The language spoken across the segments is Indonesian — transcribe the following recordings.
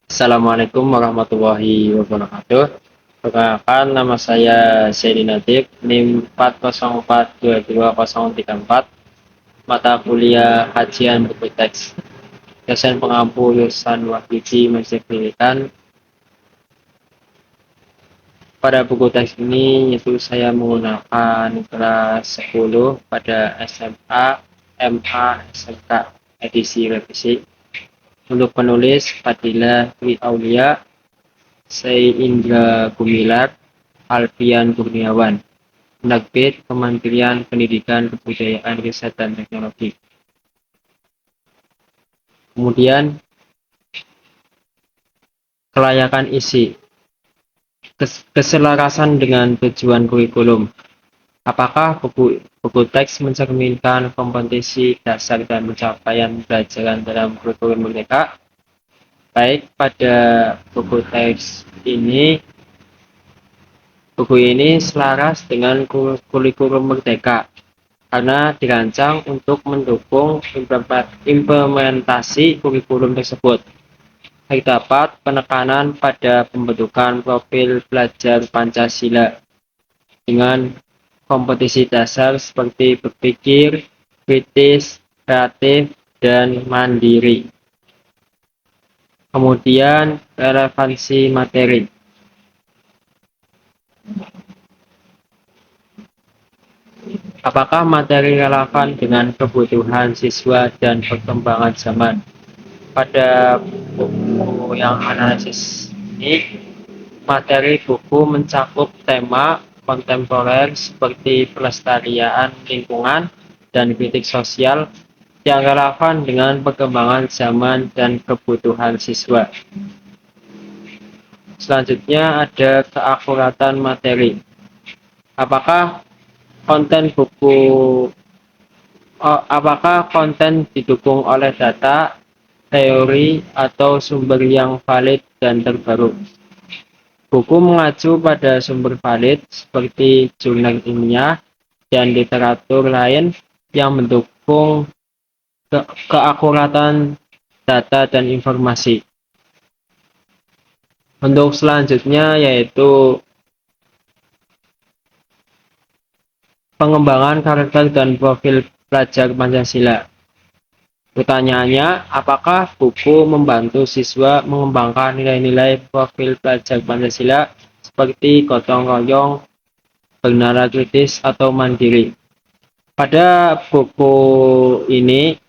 Assalamualaikum warahmatullahi wabarakatuh. Perkenalkan, nama saya Zaini Nadib, NIM 404220034, mata kuliah Kajian Buku Teks, dosen pengampu Yusan Wahyudi Masjid Pendidikan. Pada buku teks ini yaitu saya menggunakan kelas 10 pada SMA, MA, SMK edisi revisi. Untuk penulis Fadila Dwi Aulia, Sei Indra Gumilar, Alfian Kurniawan. Penerbit Kementerian Pendidikan, Kebudayaan, Riset dan Teknologi. Kemudian kelayakan isi, keselarasan dengan tujuan kurikulum. Apakah buku teks mencerminkan kompetensi dasar dan pencapaian pelajaran dalam kurikulum merdeka? Baik, pada buku teks ini, buku ini selaras dengan kurikulum merdeka karena dirancang untuk mendukung implementasi kurikulum tersebut. Terdapat penekanan pada pembentukan profil pelajar Pancasila dengan kompetensi dasar seperti berpikir, kritis, kreatif, dan mandiri. Kemudian relevansi materi. Apakah materi relevan dengan kebutuhan siswa dan perkembangan zaman? Pada buku yang analisis ini, materi buku mencakup tema kontemporer seperti pelestarian lingkungan dan kritik sosial yang relevan dengan perkembangan zaman dan kebutuhan siswa. Selanjutnya ada keakuratan materi. Apakah konten didukung oleh data, teori, atau sumber yang valid dan terbaru? Buku mengacu pada sumber valid seperti jurnal ilmiah dan literatur lain yang mendukung keakuratan data dan informasi. Untuk selanjutnya yaitu pengembangan karakter dan profil pelajar Pancasila. Pertanyaannya, apakah buku membantu siswa mengembangkan nilai-nilai profil pelajar Pancasila seperti gotong royong, bernalar kritis, atau mandiri? Pada buku ini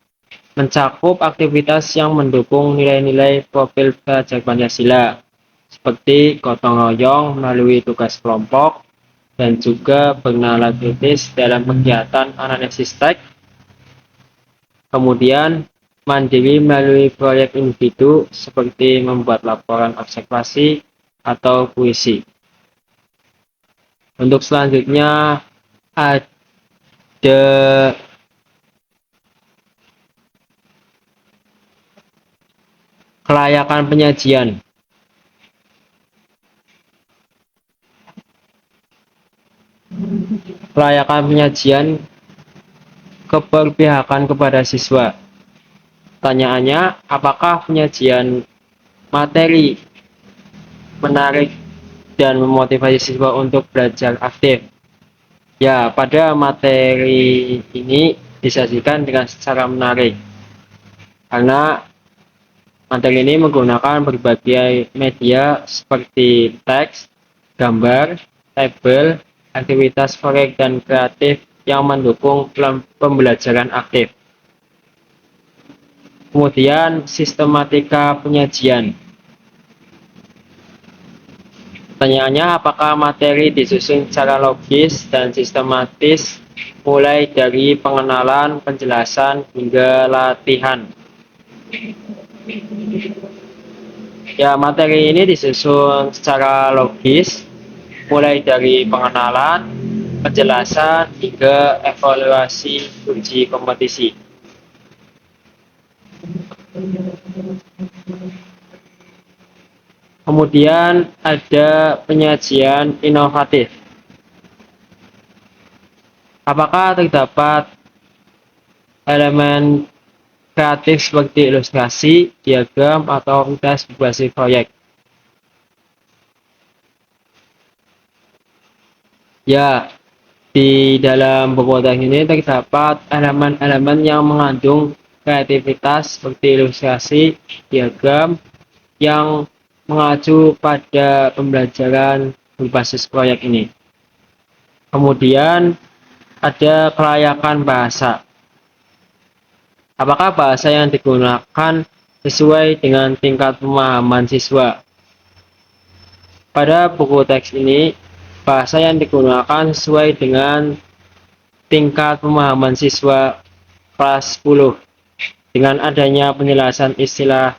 mencakup aktivitas yang mendukung nilai-nilai profil pelajar Pancasila seperti gotong royong melalui tugas kelompok dan juga bernalar kritis dalam kegiatan analisis teks. Kemudian mandiri melalui proyek individu seperti membuat laporan observasi atau puisi. Untuk selanjutnya ada kelayakan penyajian. Kelayakan penyajian keberpihakan kepada siswa. Pertanyaannya, apakah penyajian materi menarik dan memotivasi siswa untuk belajar aktif? Ya, pada materi ini disajikan dengan secara menarik karena materi ini menggunakan berbagai media seperti teks, gambar, tabel, aktivitas proyek dan kreatif yang mendukung pembelajaran aktif. Kemudian sistematika penyajian. Pertanyaannya, apakah materi disusun secara logis dan sistematis mulai dari pengenalan, penjelasan, hingga latihan? Ya, materi ini disusun secara logis mulai dari pengenalan, penjelasan hingga evaluasi uji kompetisi. Kemudian ada penyajian inovatif. Apakah terdapat elemen kreatif seperti ilustrasi, diagram, atau tes berbasis proyek? Ya, di dalam buku teks ini terdapat elemen-elemen yang mengandung kreativitas seperti ilustrasi, diagram, yang mengacu pada pembelajaran berbasis proyek ini. Kemudian ada kelayakan bahasa. Apakah bahasa yang digunakan sesuai dengan tingkat pemahaman siswa? Pada buku teks ini, bahasa yang digunakan sesuai dengan tingkat pemahaman siswa kelas 10 dengan adanya penjelasan istilah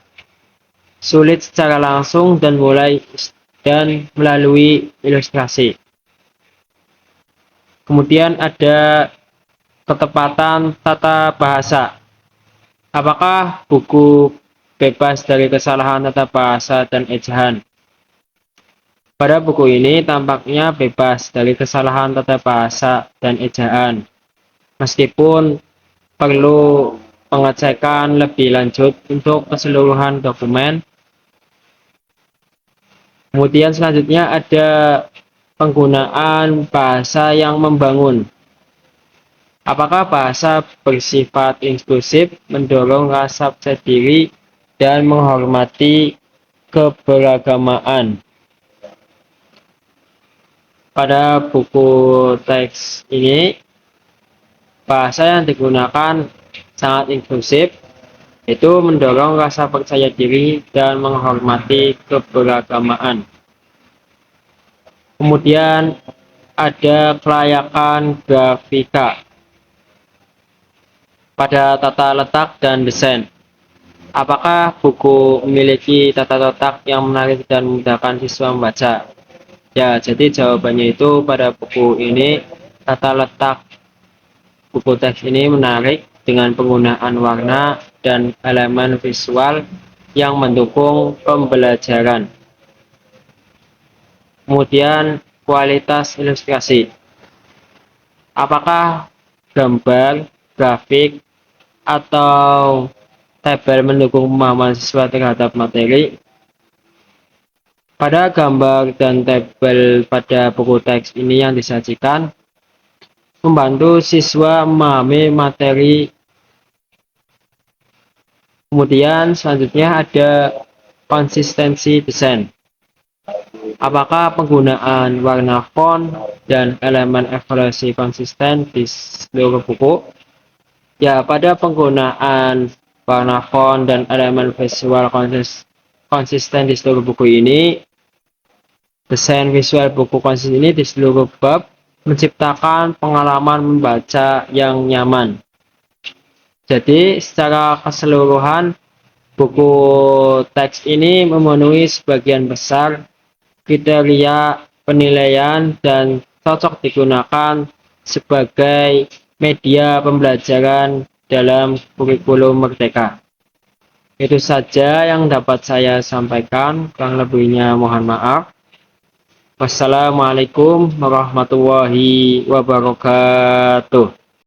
sulit secara langsung dan melalui ilustrasi. Kemudian ada ketepatan tata bahasa. Apakah buku bebas dari kesalahan tata bahasa dan ejaan? Pada buku ini tampaknya bebas dari kesalahan tata bahasa dan ejaan, meskipun perlu pengecekan lebih lanjut untuk keseluruhan dokumen. Kemudian selanjutnya ada penggunaan bahasa yang membangun. Apakah bahasa bersifat inklusif, mendorong rasa percaya diri, dan menghormati keberagamaan? Pada buku teks ini, bahasa yang digunakan sangat inklusif, itu mendorong rasa percaya diri dan menghormati keberagamaan. Kemudian ada kelayakan grafika pada tata letak dan desain. Apakah buku memiliki tata letak yang menarik dan memudahkan siswa membaca? Ya, jadi jawabannya itu pada buku ini tata letak buku teks ini menarik dengan penggunaan warna dan elemen visual yang mendukung pembelajaran. Kemudian kualitas ilustrasi. Apakah gambar, grafik, atau tabel mendukung pemahaman siswa terhadap materi? Pada gambar dan tabel pada buku teks ini yang disajikan membantu siswa memahami materi. Kemudian selanjutnya ada konsistensi desain. Apakah penggunaan warna font dan elemen evaluasi konsisten di seluruh buku? Ya, pada penggunaan warna font dan elemen visual konsisten di seluruh buku ini, desain visual buku konsisten ini di seluruh bab menciptakan pengalaman membaca yang nyaman. Jadi secara keseluruhan buku teks ini memenuhi sebagian besar kriteria penilaian dan cocok digunakan sebagai media pembelajaran dalam kurikulum Merdeka. Itu saja yang dapat saya sampaikan, kurang lebihnya mohon maaf. Wassalamualaikum warahmatullahi wabarakatuh.